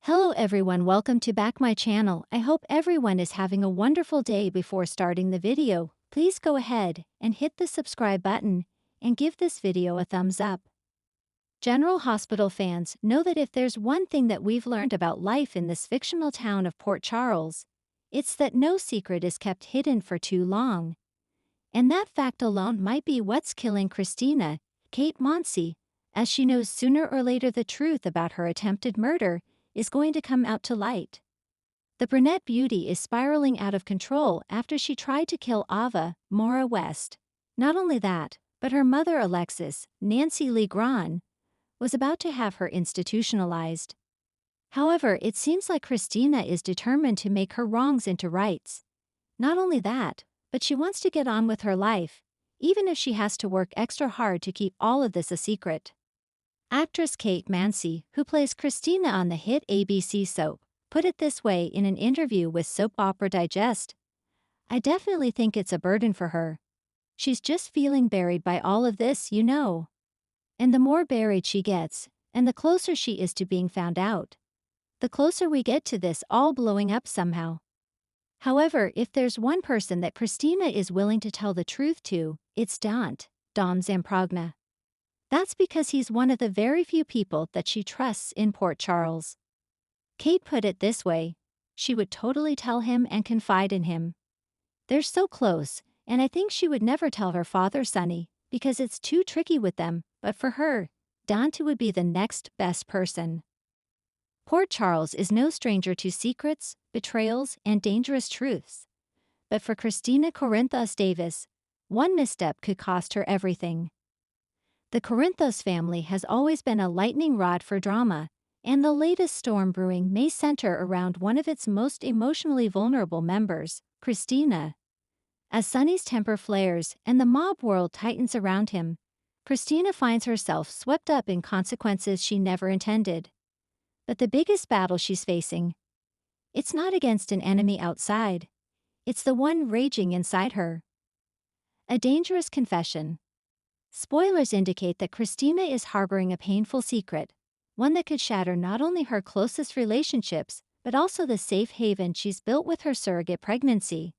Hello everyone, welcome to back my channel. I hope everyone is having a wonderful day. Before starting the video, please go ahead and hit the subscribe button and give this video a thumbs up. General Hospital fans know that if there's one thing that we've learned about life in this fictional town of Port Charles, it's that no secret is kept hidden for too long. And that fact alone might be what's killing Kristina, Kate Monsey, as she knows sooner or later the truth about her attempted murder is going to come out to light. The brunette beauty is spiraling out of control after she tried to kill Ava, Maura West. Not only that, but her mother Alexis, Nancy Lee Grahn, was about to have her institutionalized. However, it seems like Kristina is determined to make her wrongs into rights. Not only that, but she wants to get on with her life, even if she has to work extra hard to keep all of this a secret. Actress Kate Monsey, who plays Kristina on the hit ABC soap, put it this way in an interview with Soap Opera Digest: "I definitely think it's a burden for her. She's just feeling buried by all of this, you know. And the more buried she gets, and the closer she is to being found out, the closer we get to this all blowing up somehow." However, if there's one person that Kristina is willing to tell the truth to, it's Dom Zamprogna. That's because he's one of the very few people that she trusts in Port Charles. Kate put it this way: she would totally tell him and confide in him. They're so close, and I think she would never tell her father Sonny, because it's too tricky with them, but for her, Dante would be the next best person. Port Charles is no stranger to secrets, betrayals, and dangerous truths. But for Kristina Corinthos Davis, one misstep could cost her everything. The Corinthos family has always been a lightning rod for drama, and the latest storm brewing may center around one of its most emotionally vulnerable members, Kristina. As Sonny's temper flares and the mob world tightens around him, Kristina finds herself swept up in consequences she never intended. But the biggest battle she's facing, it's not against an enemy outside. It's the one raging inside her. A dangerous confession. Spoilers indicate that Kristina is harboring a painful secret, one that could shatter not only her closest relationships, but also the safe haven she's built with her surrogate pregnancy.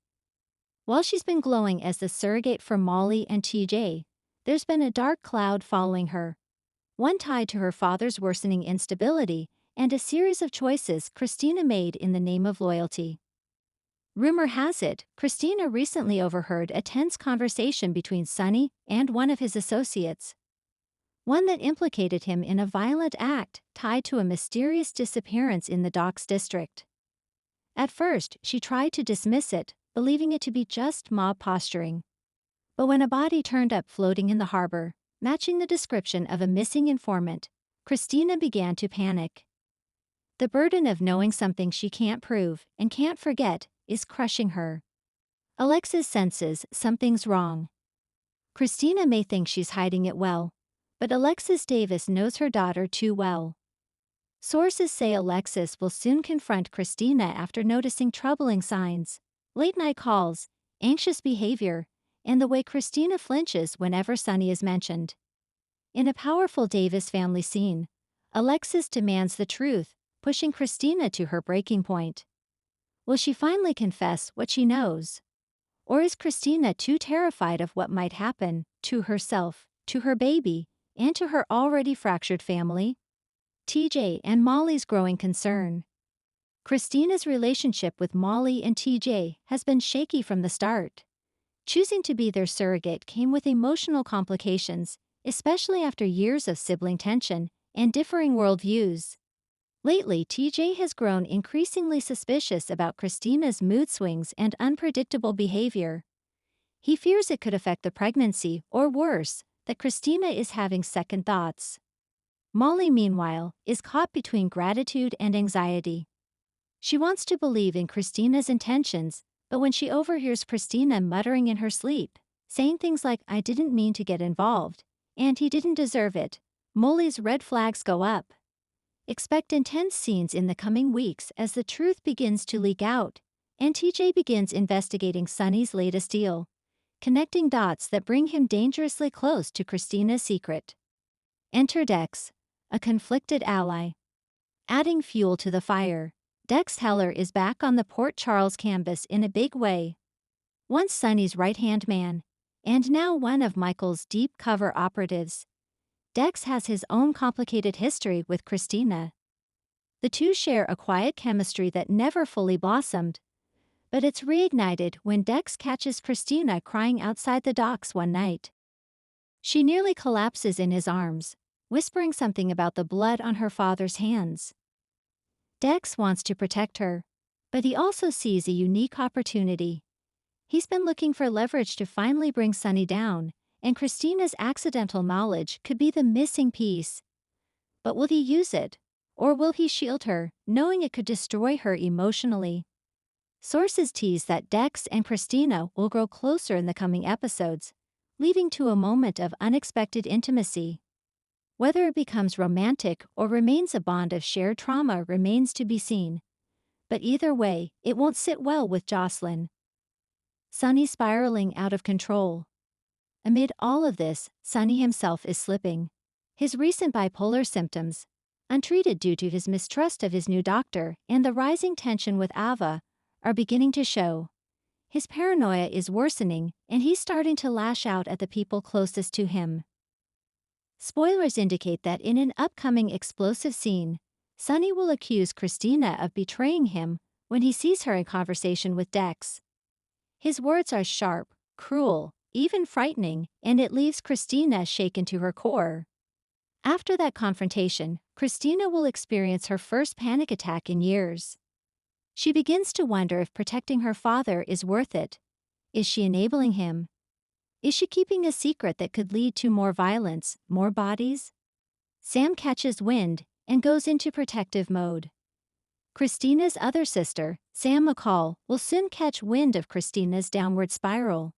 While she's been glowing as the surrogate for Molly and TJ, there's been a dark cloud following her, one tied to her father's worsening instability and a series of choices Kristina made in the name of loyalty. Rumor has it, Kristina recently overheard a tense conversation between Sonny and one of his associates, one that implicated him in a violent act tied to a mysterious disappearance in the Docks district. At first, she tried to dismiss it, believing it to be just mob posturing. But when a body turned up floating in the harbor, matching the description of a missing informant, Kristina began to panic. The burden of knowing something she can't prove and can't forget is crushing her. Alexis senses something's wrong. Kristina may think she's hiding it well, but Alexis Davis knows her daughter too well. Sources say Alexis will soon confront Kristina after noticing troubling signs, late-night calls, anxious behavior, and the way Kristina flinches whenever Sonny is mentioned. In a powerful Davis family scene, Alexis demands the truth, pushing Kristina to her breaking point. Will she finally confess what she knows? Or is Kristina too terrified of what might happen to herself, to her baby, and to her already fractured family? TJ and Molly's growing concern. Kristina's relationship with Molly and TJ has been shaky from the start. Choosing to be their surrogate came with emotional complications, especially after years of sibling tension and differing worldviews. Lately, TJ has grown increasingly suspicious about Kristina's mood swings and unpredictable behavior. He fears it could affect the pregnancy, or worse, that Kristina is having second thoughts. Molly, meanwhile, is caught between gratitude and anxiety. She wants to believe in Kristina's intentions, but when she overhears Kristina muttering in her sleep, saying things like "I didn't mean to get involved," and "he didn't deserve it," Molly's red flags go up. Expect intense scenes in the coming weeks as the truth begins to leak out, and TJ begins investigating Sonny's latest deal, connecting dots that bring him dangerously close to Kristina's secret. Enter Dex, a conflicted ally. Adding fuel to the fire, Dex Heller is back on the Port Charles canvas in a big way. Once Sonny's right-hand man, and now one of Michael's deep cover operatives, Dex has his own complicated history with Kristina. The two share a quiet chemistry that never fully blossomed, but it's reignited when Dex catches Kristina crying outside the docks one night. She nearly collapses in his arms, whispering something about the blood on her father's hands. Dex wants to protect her, but he also sees a unique opportunity. He's been looking for leverage to finally bring Sonny down, and Kristina's accidental knowledge could be the missing piece. But will he use it? Or will he shield her, knowing it could destroy her emotionally? Sources tease that Dex and Kristina will grow closer in the coming episodes, leading to a moment of unexpected intimacy. Whether it becomes romantic or remains a bond of shared trauma remains to be seen. But either way, it won't sit well with Jocelyn. Sonny spiraling out of control. Amid all of this, Sonny himself is slipping. His recent bipolar symptoms, untreated due to his mistrust of his new doctor and the rising tension with Ava, are beginning to show. His paranoia is worsening, and he's starting to lash out at the people closest to him. Spoilers indicate that in an upcoming explosive scene, Sonny will accuse Kristina of betraying him when he sees her in conversation with Dex. His words are sharp, cruel, even frightening, and it leaves Kristina shaken to her core. After that confrontation, Kristina will experience her first panic attack in years. She begins to wonder if protecting her father is worth it. Is she enabling him? Is she keeping a secret that could lead to more violence, more bodies? Sam catches wind and goes into protective mode. Kristina's other sister, Sam McCall, will soon catch wind of Kristina's downward spiral.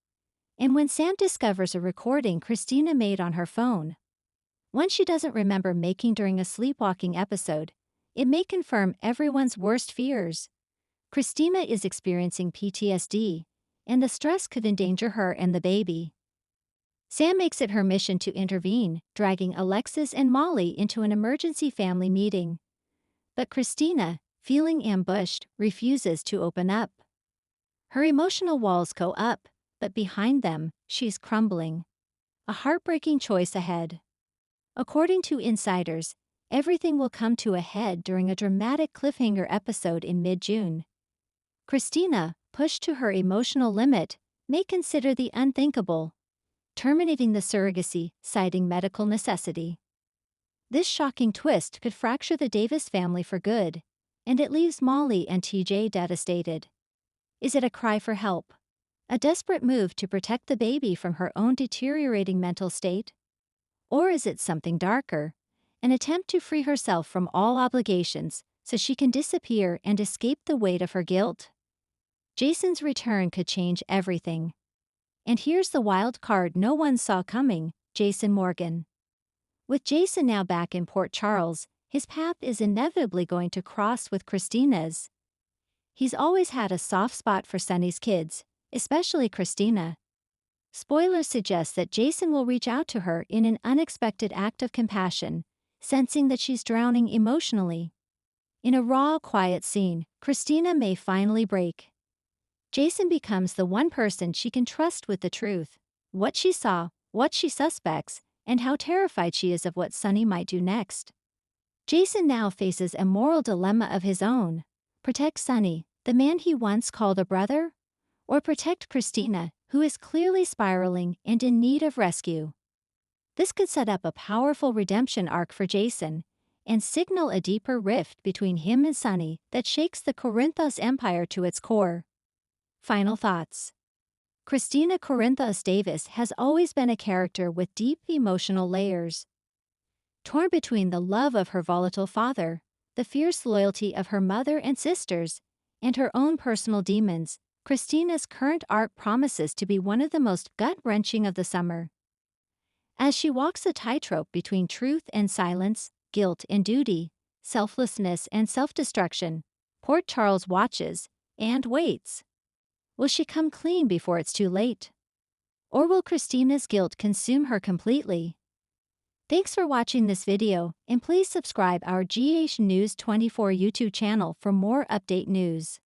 And when Sam discovers a recording Kristina made on her phone, one she doesn't remember making during a sleepwalking episode, it may confirm everyone's worst fears. Kristina is experiencing PTSD, and the stress could endanger her and the baby. Sam makes it her mission to intervene, dragging Alexis and Molly into an emergency family meeting. But Kristina, feeling ambushed, refuses to open up. Her emotional walls go up, but behind them, she's crumbling. A heartbreaking choice ahead. According to insiders, everything will come to a head during a dramatic cliffhanger episode in mid-June. Kristina, pushed to her emotional limit, may consider the unthinkable, terminating the surrogacy, citing medical necessity. This shocking twist could fracture the Davis family for good, and it leaves Molly and TJ devastated. Is it a cry for help? A desperate move to protect the baby from her own deteriorating mental state? Or is it something darker, an attempt to free herself from all obligations so she can disappear and escape the weight of her guilt? Jason's return could change everything. And here's the wild card no one saw coming, Jason Morgan. With Jason now back in Port Charles, his path is inevitably going to cross with Kristina's. He's always had a soft spot for Sonny's kids, especially Kristina. Spoilers suggest that Jason will reach out to her in an unexpected act of compassion, sensing that she's drowning emotionally. In a raw, quiet scene, Kristina may finally break. Jason becomes the one person she can trust with the truth, what she saw, what she suspects, and how terrified she is of what Sonny might do next. Jason now faces a moral dilemma of his own. Protect Sonny, the man he once called a brother? Or protect Kristina, who is clearly spiraling and in need of rescue? This could set up a powerful redemption arc for Jason, and signal a deeper rift between him and Sonny that shakes the Corinthos empire to its core. Final thoughts. Kristina Corinthos Davis has always been a character with deep emotional layers. Torn between the love of her volatile father, the fierce loyalty of her mother and sisters, and her own personal demons, Kristina's current arc promises to be one of the most gut-wrenching of the summer. As she walks a tightrope between truth and silence, guilt and duty, selflessness and self-destruction, Port Charles watches and waits. Will she come clean before it's too late? Or will Kristina's guilt consume her completely? Thanks for watching this video, and please subscribe our GH News 24 YouTube channel for more update news.